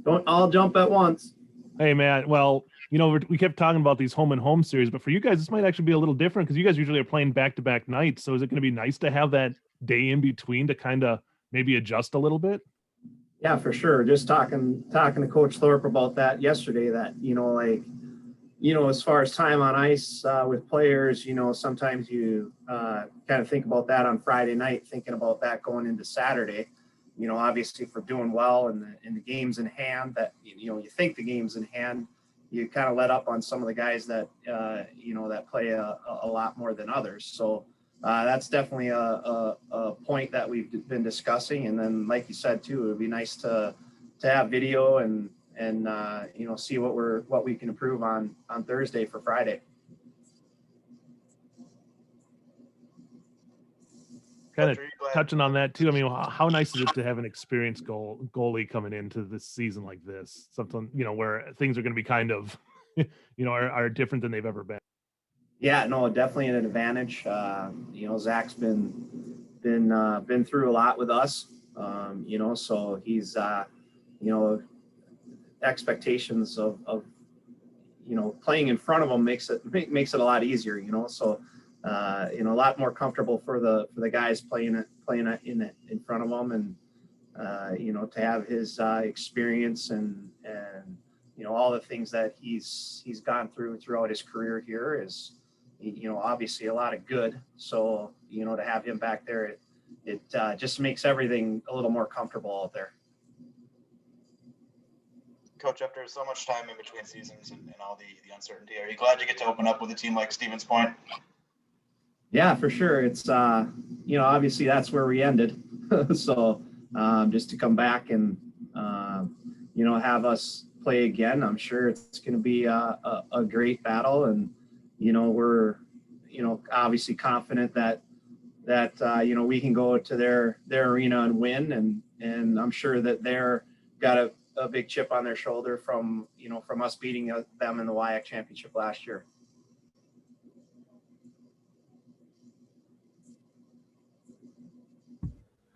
Don't all jump at once. Hey, man. Well, we kept talking about these home and home series, but for you guys, this might actually be a little different because you guys usually are playing back-to-back nights. So is it going to be nice to have that day in between to kind of maybe adjust a little bit? Yeah, for sure. Just talking to Coach Thorpe about that yesterday, that, as far as time on ice with players, sometimes you kind of think about that on Friday night, thinking about that going into Saturday. Obviously if we're doing well in the games in hand, that, you think the game's in hand, you kind of let up on some of the guys that, that play a lot more than others. So that's definitely a point that we've been discussing. And then, like you said, too, it would be nice to have video and see what we can improve on Thursday for Friday. Kind of touching on that too. I mean, how nice is it to have an experienced goalie coming into this season like this? Something, where things are going to be kind of, are different than they've ever been. Yeah, no, definitely an advantage. Zach's been through a lot with us. So he's, expectations of playing in front of him makes it a lot easier. So. A lot more comfortable for the guys playing it in front of them, and to have his experience and all the things that he's gone throughout his career here is obviously a lot of good. So to have him back there, it just makes everything a little more comfortable out there. Coach, after so much time in between seasons and all the uncertainty, are you glad you get to open up with a team like Stevens Point? Yeah, for sure. It's, obviously that's where we ended. So just to come back and, have us play again, I'm sure it's going to be a great battle. And, we're, obviously confident that we can go to their arena and win. And I'm sure that they're got a big chip on their shoulder from us beating them in the WIAC championship last year.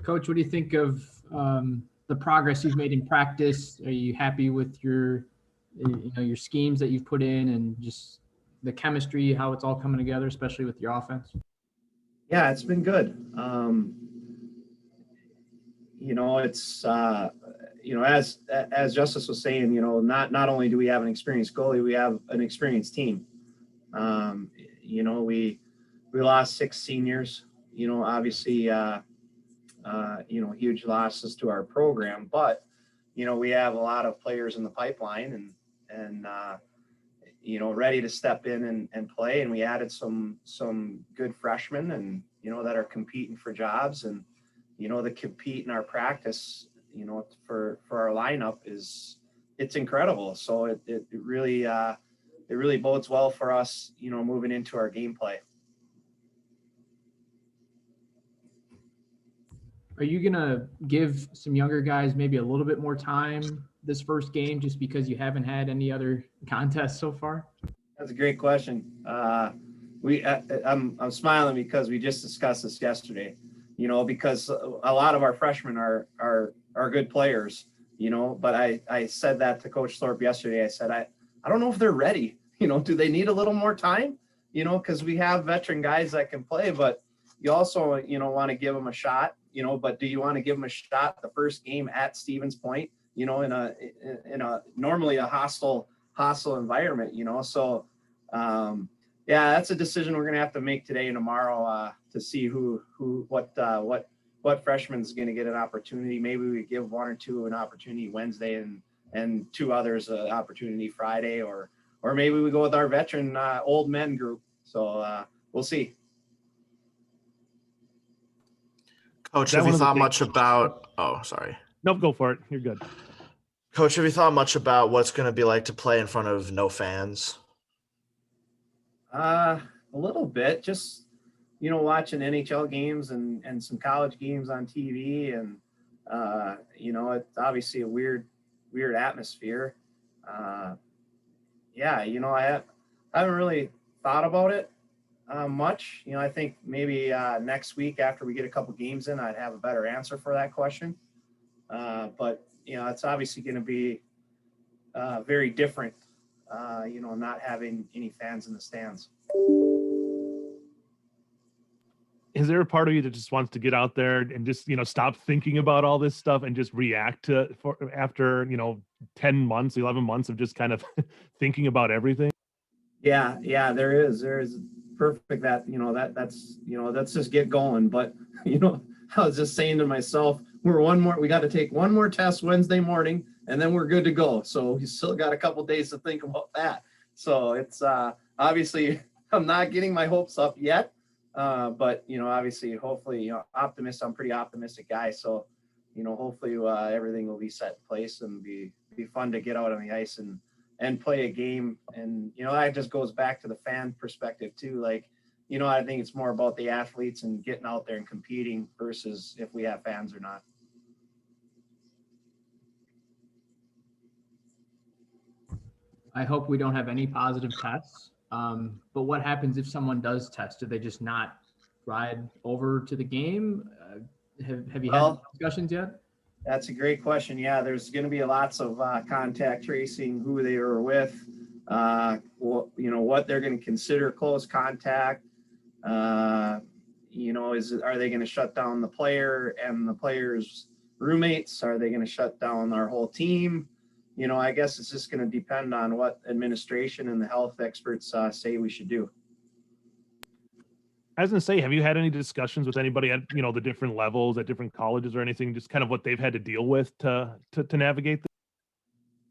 Coach, what do you think of the progress you've made in practice? Are you happy with your schemes that you've put in and just the chemistry, how it's all coming together, especially with your offense? Yeah, it's been good. It's as Justice was saying, not only do we have an experienced goalie, we have an experienced team. We lost 6 seniors. Obviously. Huge losses to our program, but, we have a lot of players in the pipeline and ready to step in and play. And we added some good freshmen and, that are competing for jobs, and, the compete in our practice, for our lineup it's incredible. So it really bodes well for us, moving into our gameplay. Are you going to give some younger guys maybe a little bit more time this first game just because you haven't had any other contests so far? That's a great question. I'm smiling because we just discussed this yesterday, because a lot of our freshmen are good players, but I said that to Coach Thorpe yesterday. I said, I don't know if they're ready. Do they need a little more time? Because we have veteran guys that can play, but you also, want to give them a shot. But do you want to give them a shot the first game at Stevens Point, in a normally a hostile environment, So, that's a decision we're going to have to make today and tomorrow to see what freshman's going to get an opportunity. Maybe we give 1 or 2 an opportunity Wednesday and 2 others an opportunity Friday, or maybe we go with our veteran old men group. So we'll see. Coach, have you thought much about – oh, sorry. Nope, go for it. You're good. Coach, have you thought much about what it's going to be like to play in front of no fans? A little bit. Just, watching NHL games and some college games on TV. And, it's obviously a weird atmosphere. I haven't really thought about it much. I think maybe next week after we get a couple games in, I'd have a better answer for that question. But it's obviously going to be very different, not having any fans in the stands. Is there a part of you that just wants to get out there and just, stop thinking about all this stuff and just react after, 10 months, 11 months of just kind of thinking about everything? Yeah, there is perfect that, let's just get going. But, I was just saying to myself, we got to take one more test Wednesday morning and then we're good to go. So we still got a couple days to think about that. So it's obviously I'm not getting my hopes up yet. But, obviously, hopefully, optimist, I'm a pretty optimistic guy. So, hopefully everything will be set in place and be fun to get out on the ice and play a game. And, that just goes back to the fan perspective too. Like, I think it's more about the athletes and getting out there and competing versus if we have fans or not. I hope we don't have any positive tests. But what happens if someone does test? Do they just not ride over to the game? Have you had discussions yet? That's a great question. Yeah, there's going to be lots of contact tracing, who they were with, what they're going to consider close contact. Are they going to shut down the player and the player's roommates? Are they going to shut down our whole team? I guess it's just going to depend on what administration and the health experts say we should do. I was going to say, have you had any discussions with anybody at, the different levels at different colleges or anything, just kind of what they've had to deal with to navigate this?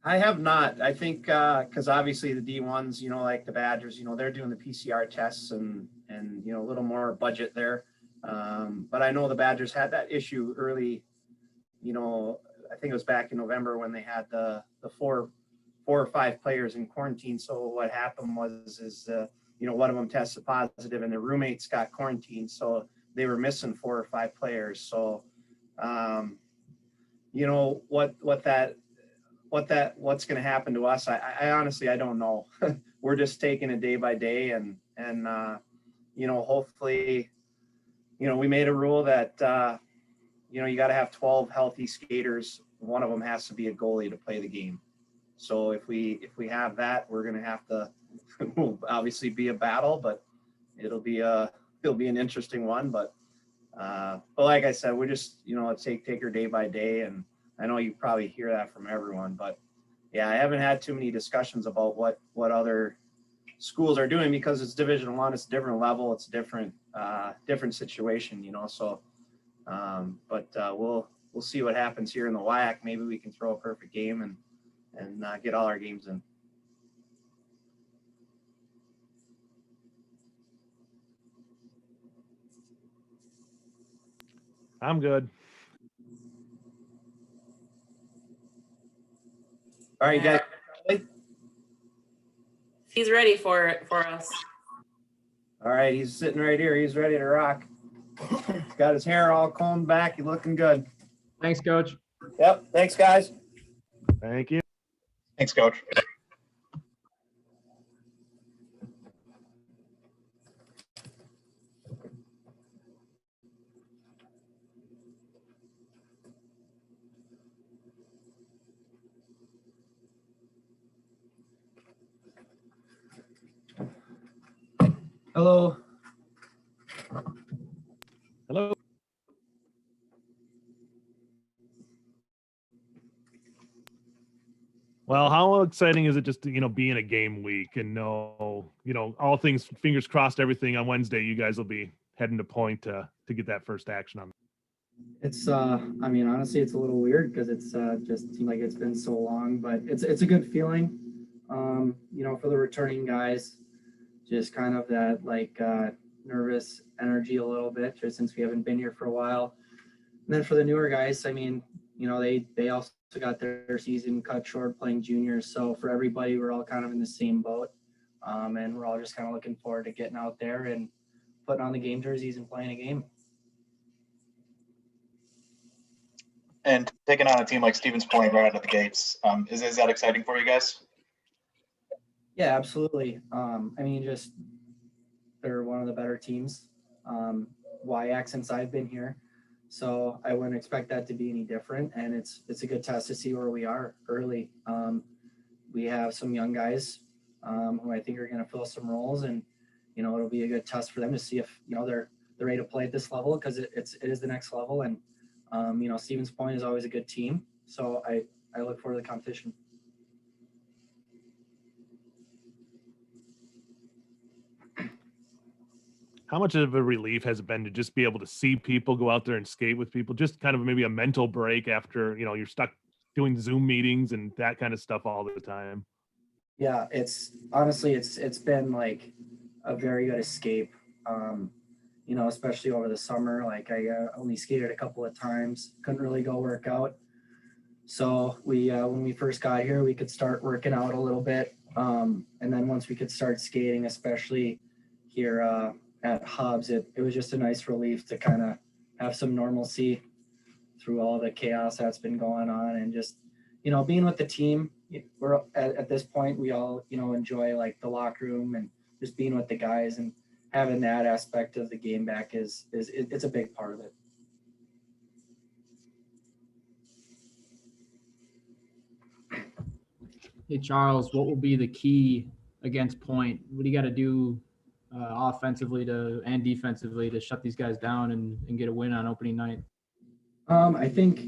I have not. I think because obviously the D1s, like the Badgers, they're doing the PCR tests and a little more budget there. But I know the Badgers had that issue early, I think it was back in November when they had the 4 or 5 players in quarantine. So what happened was one of them tested positive and their roommates got quarantined. So they were missing 4 or 5 players. So, what's going to happen to us? I honestly, I don't know. We're just taking it day by day and hopefully, we made a rule that, you got to have 12 healthy skaters. One of them has to be a goalie to play the game. So if we have that, we're going to have to obviously be a battle, but it'll be an interesting one. But like I said, we're just, let's take her day by day. And I know you probably hear that from everyone, but yeah, I haven't had too many discussions about what other schools are doing because it's Division I, it's a different level, it's a different situation, so. But we'll see what happens here in the WIAC. Maybe we can throw a perfect game and get all our games in. I'm good. All right, guys. He's ready for us. All right, he's sitting right here. He's ready to rock. He's got his hair all combed back. He's looking good. Thanks, Coach. Yep. Thanks, guys. Thank you. Thanks, Coach. Hello. Hello. Well, how exciting is it just to, be in a game week and know, all things, fingers crossed, everything on Wednesday, you guys will be heading to Point to get that first action on. It's honestly, it's a little weird because it's just seemed like it's been so long, but it's a good feeling, for the returning guys, just kind of that nervous energy a little bit, just since we haven't been here for a while. And then for the newer guys, they also got their season cut short playing juniors. So for everybody, we're all kind of in the same boat. And we're all just kind of looking forward to getting out there and putting on the game jerseys and playing a game. And taking on a team like Stevens Point right out of the gates, is that exciting for you guys? Yeah, absolutely. Just they're one of the better teams, WIAC since I've been here. So I wouldn't expect that to be any different. And it's a good test to see where we are early. we have some young guys who I think are going to fill some roles, and it'll be a good test for them to see if they're ready to play at this level, because it is the next level. And Stevens Point is always a good team, so I look forward to the competition. How much of a relief has it been to just be able to see people, go out there and skate with people, just kind of maybe a mental break after, you're stuck doing Zoom meetings and that kind of stuff all the time? Yeah, it's been like a very good escape. Especially over the summer. Like I only skated a couple of times, couldn't really go work out. So when we first got here, we could start working out a little bit. And then once we could start skating, especially here at Hubs, it was just a nice relief to kind of have some normalcy through all the chaos that's been going on. And just, being with the team, we're at this point, we all, enjoy like the locker room and just being with the guys, and having that aspect of the game back it's a big part of it. Hey, Charles, what will be the key against Point? What do you got to do offensively and defensively to shut these guys down and get a win on opening night? I think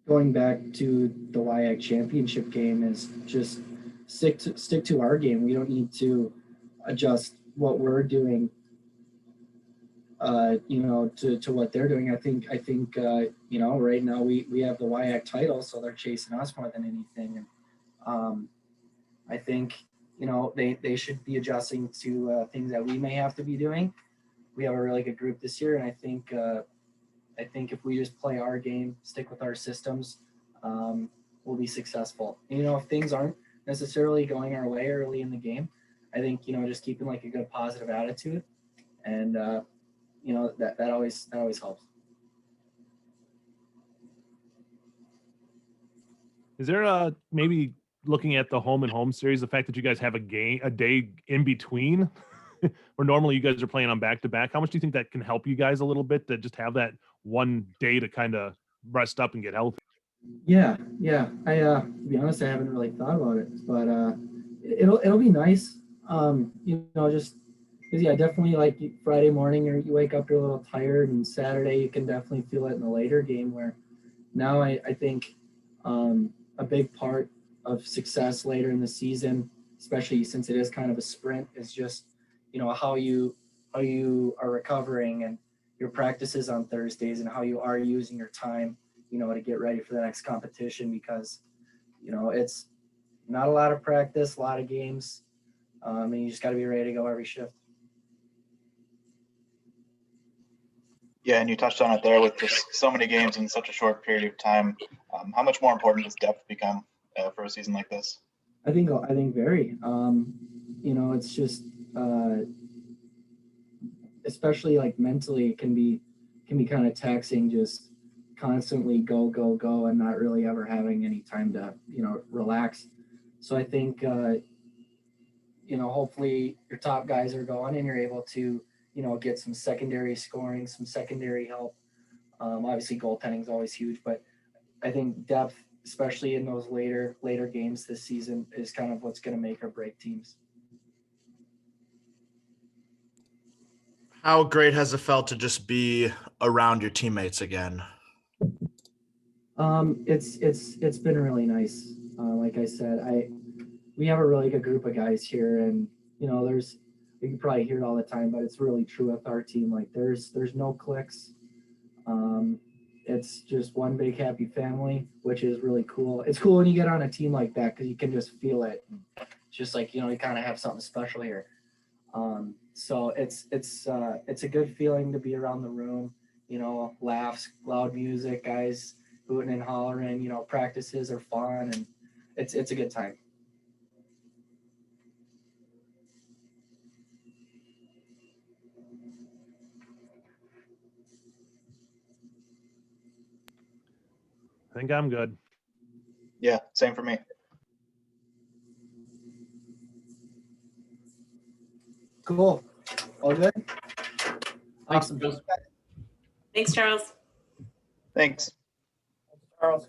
going back to the WIAC championship game is just stick to our game. We don't need to adjust what we're doing, to what they're doing. I think right now we have the WIAC title, so they're chasing us more than anything. And I think, they should be adjusting to things that we may have to be doing. We have a really good group this year, and I think if we just play our game, stick with our systems, we'll be successful. And, if things aren't necessarily going our way early in the game, I think, just keeping like a good positive attitude, and that always helps. Is there maybe looking at the home and home series, the fact that you guys have a day in between, where normally you guys are playing on back to back, how much do you think that can help you guys a little bit to just have that one day to kind of rest up and get healthy? Yeah. I to be honest, I haven't really thought about it, but it'll be nice. Just because definitely like Friday morning, or you wake up, you're a little tired, and Saturday you can definitely feel it in the later game. Where now I think a big part of success later in the season, especially since it is kind of a sprint, is just how you are recovering, and your practices on Thursdays, and how you are using your time to get ready for the next competition, because it's not a lot of practice, a lot of games, and you just got to be ready to go every shift. Yeah, and you touched on it there with just so many games in such a short period of time. How much more important does depth become for a season like this? I think very. It's just especially like mentally, it can be kind of taxing, just constantly go and not really ever having any time to relax. So I think hopefully your top guys are going, and you're able to get some secondary scoring, some secondary help. Obviously goaltending is always huge, but I think depth, especially in those later games this season, is kind of what's going to make or break teams. How great has it felt to just be around your teammates again? It's been really nice. Like I said, we have a really good group of guys here, and you can probably hear it all the time, but it's really true with our team. Like there's no cliques. It's just one big happy family, which is really cool. It's cool when you get on a team like that, because you can just feel it. It's just like you kind of have something special here. So it's a good feeling to be around the room. Laughs, loud music, guys hooting and hollering. Practices are fun, and it's a good time. I think I'm good. Yeah, same for me. Cool. All good? Awesome. Charles. Thanks, Charles. Thanks. Charles.